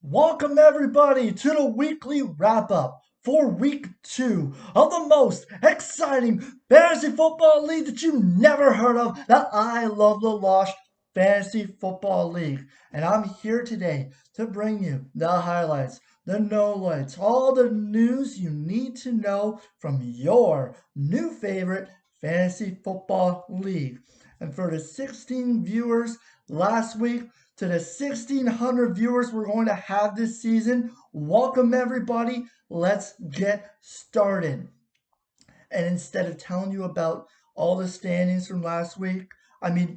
Welcome everybody to the weekly wrap-up for week 2 of the most exciting fantasy football league that you never heard of, that I love, the Loche Fantasy Football League. And I'm here today to bring you the highlights, the no-lights, all the news you need to know from your new favorite fantasy football league. And for the 16 viewers last week, to the 1,600 viewers we're going to have this season. Welcome, everybody. Let's get started. And instead of telling you about all the standings from last week,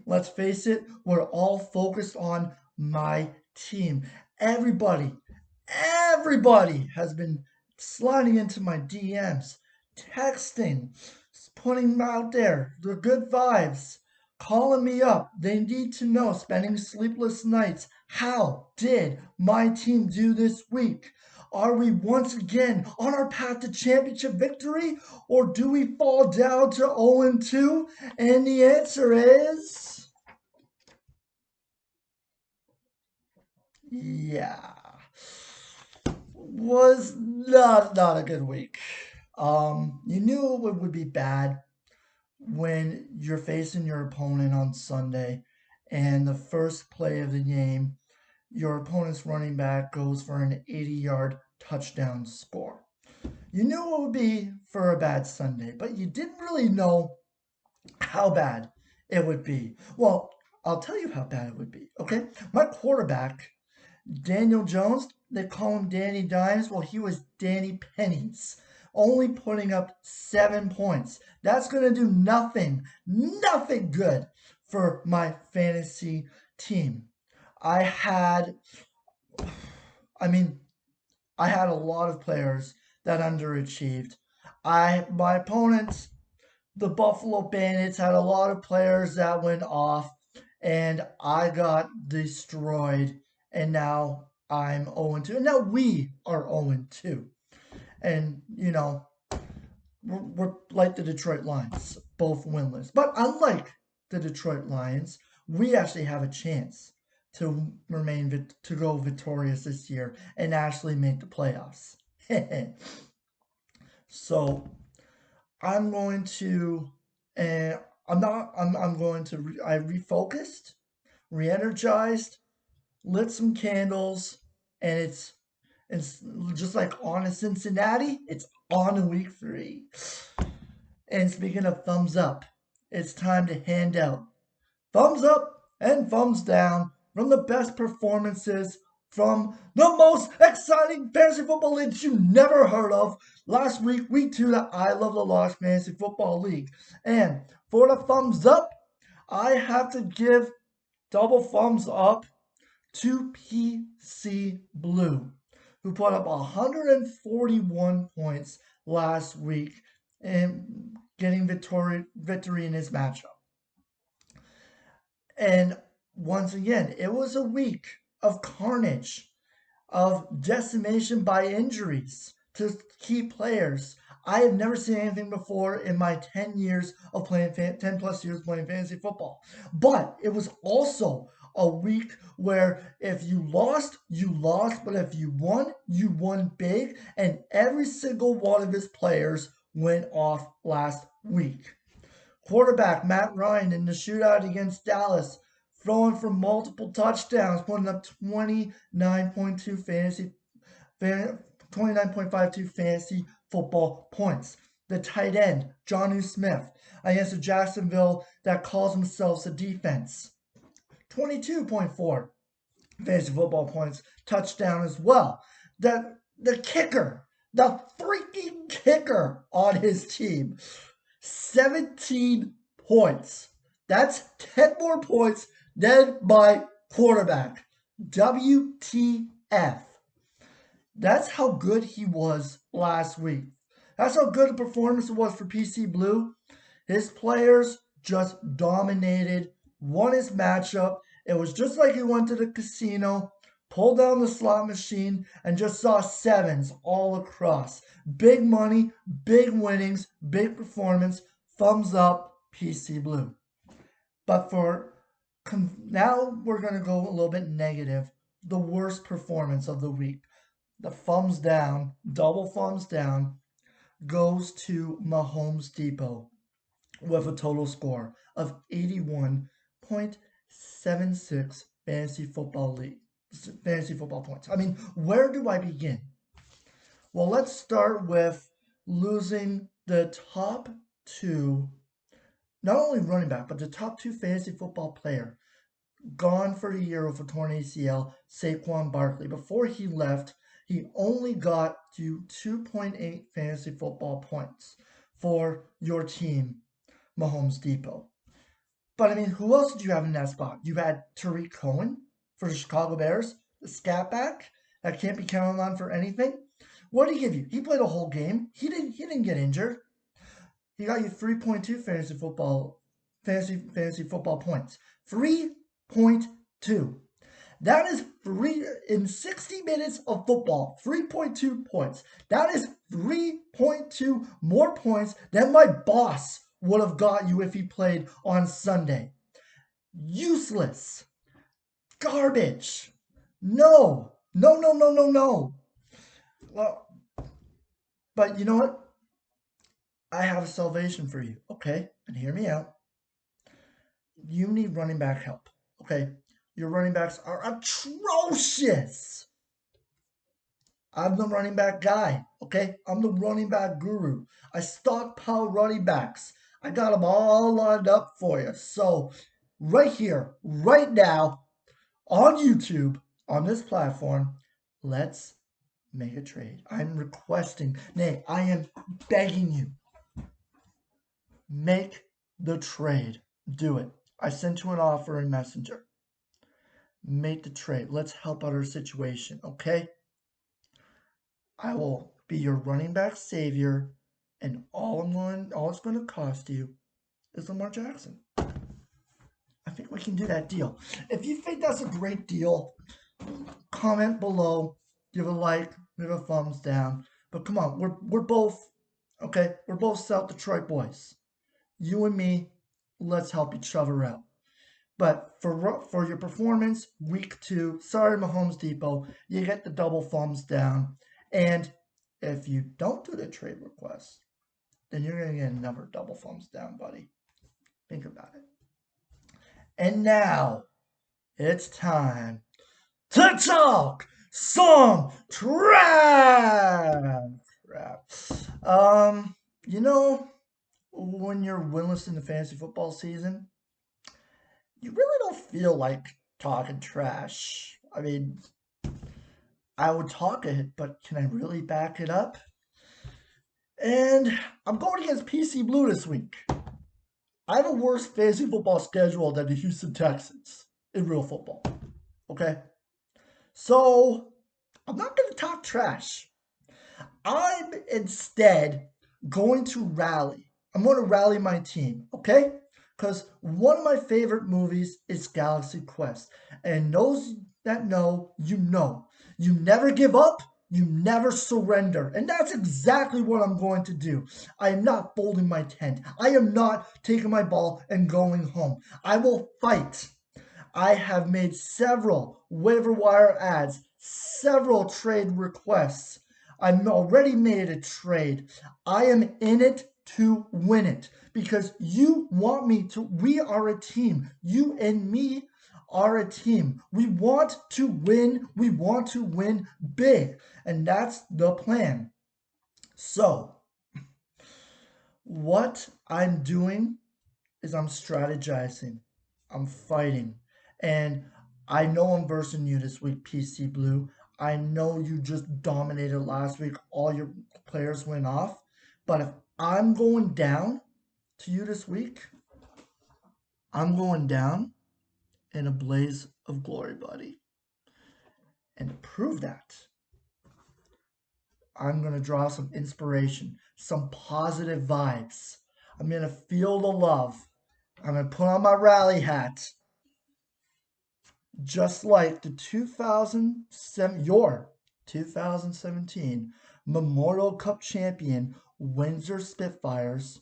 let's face it, we're all focused on my team. Everybody has been sliding into my DMs, texting, putting out there the good vibes, calling me up. They need to know, spending sleepless nights. How did my team do this week? Are we once again on our path to championship victory? Or do we fall down to 0-2? And the answer is... yeah. Was not a good week. You knew it would be bad when you're facing your opponent on Sunday and the first play of the game, your opponent's running back goes for an 80-yard touchdown score. You knew it would be for a bad Sunday, but you didn't really know how bad it would be. Well, I'll tell you how bad it would be, okay? My quarterback, Daniel Jones, they call him Danny Dimes. Well, he was Danny Pennies, only putting up 7 points. That's going to do nothing good for my fantasy team. I had a lot of players that underachieved. My opponents, the Buffalo Bandits, had a lot of players that went off, and I got destroyed. And now I'm 0-2. And now we are 0-2. And, we're like the Detroit Lions, both winless. But unlike the Detroit Lions, we actually have a chance to to go victorious this year and actually make the playoffs. So I'm going to, I refocused, re-energized, lit some candles, and it's just like on a Cincinnati, it's on to week 3. And speaking of thumbs up, it's time to hand out thumbs up and thumbs down from the best performances from the most exciting fantasy football league you never heard of. Last week, week 2, the I Love the Lost Fantasy Football League. And for the thumbs up, I have to give double thumbs up to PC Blue, who put up 141 points last week and getting victory in his matchup. And once again, it was a week of carnage, of decimation by injuries to key players. I have never seen anything before in my 10 years of playing, 10 plus years playing fantasy football. But it was also a week where if you lost, but if you won big, and every single one of his players went off last week. Quarterback Matt Ryan in the shootout against Dallas, throwing for multiple touchdowns, putting up 29.52 fantasy football points. The tight end, Jonnu Smith, against a Jacksonville that calls themselves a defense, 22.4 fantasy football points, touchdown as well. The kicker, the freaking kicker on his team, 17 points. That's 10 more points than my quarterback. WTF. That's how good he was last week. That's how good a performance it was for PC Blue. His players just dominated, won his matchup. It was just like he went to the casino, pulled down the slot machine, and just saw sevens all across. Big money, big winnings, big performance. Thumbs up, PC Blue. But now we're going to go a little bit negative the worst performance of the week, the thumbs down, double thumbs down, goes to Mahomes Depot with a total score of 81.76 fantasy football points. I mean, where do I begin? Well, let's start with losing the top two, not only running back, but the top two fantasy football player gone for the year with a torn ACL, Saquon Barkley. Before he left, he only got you 2.8 fantasy football points for your team, Mahomes Depot. But I mean, who else did you have in that spot? You had Tariq Cohen for the Chicago Bears, the scat back that can't be counted on for anything. What did he give you? He played a whole game. He didn't get injured. He got you 3.2 fantasy football points. 3.2. That is three in 60 minutes of football. 3.2 points. That is 3.2 more points than my boss would have got you if he played on Sunday. Useless. Garbage. No. No, no, no, no, no. Well, but you know what? I have a salvation for you, okay? And hear me out. You need running back help, okay? Your running backs are atrocious. I'm the running back guy, okay? I'm the running back guru. I stockpile running backs. I got them all lined up for you. So, right here, right now, on YouTube, on this platform, let's make a trade. I'm requesting, nay, I am begging you, make the trade. Do it. I sent you an offer in Messenger. Make the trade. Let's help out our situation, okay? I will be your running back savior, and all it's going to cost you is Lamar Jackson. I think we can do that deal. If you think that's a great deal, comment below, give a like, give a thumbs down. But come on, we're both okay. We're both South Detroit boys. You and me, let's help each other out. But for your performance, week 2, sorry Mahomes Depot, you get the double thumbs down. And if you don't do the trade request, then you're going to get another double thumbs down, buddy. Think about it. And now, it's time to talk some trash. You know, when you're winless in the fantasy football season, you really don't feel like talking trash. I mean, I would talk it, but can I really back it up? And I'm going against PC Blue this week. I have a worse fantasy football schedule than the Houston Texans in real football. Okay? So, I'm not going to talk trash. I'm instead going to rally. I'm going to rally my team, okay? Because one of my favorite movies is Galaxy Quest. And those that know, you know. You never give up, you never surrender. And that's exactly what I'm going to do. I am not folding my tent. I am not taking my ball and going home. I will fight. I have made several waiver wire ads, several trade requests. I've already made a trade. I am in it to win it because you want me to. We are a team. You and me are a team. We want to win. We want to win big. And that's the plan. So, what I'm doing is I'm strategizing. I'm fighting. And I know I'm versing you this week, PC Blue. I know you just dominated last week. All your players went off. But if I'm going down to you this week, I'm going down in a blaze of glory, buddy. And to prove that, I'm going to draw some inspiration, some positive vibes. I'm going to feel the love. I'm going to put on my rally hat. Just like the your 2017 Memorial Cup champion Windsor Spitfires,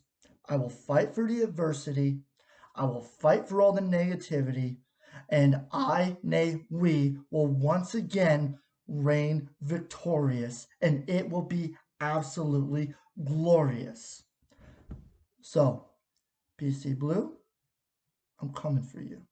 I will fight for the adversity. I will fight for all the negativity. and I, nay, we will once again reign victorious, and it will be absolutely glorious. So, PC Blue, I'm coming for you.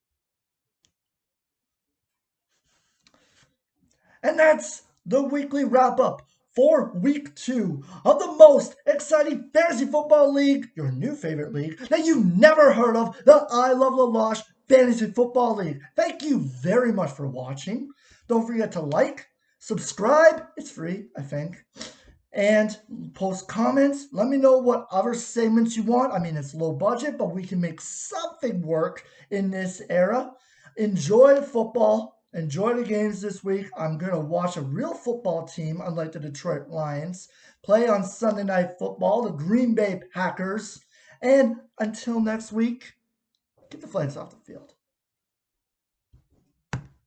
And that's the weekly wrap up for week 2 of the most exciting fantasy football league, your new favorite league that you never heard of, the I Love Loche Fantasy Football League. Thank you very much for watching. Don't forget to like, subscribe, it's free, I think, and post comments. Let me know what other segments you want. I mean, it's low budget, but we can make something work in this era. Enjoy football. Enjoy the games this week. I'm going to watch a real football team, unlike the Detroit Lions, play on Sunday Night Football, the Green Bay Packers. And until next week, get the flags off the field.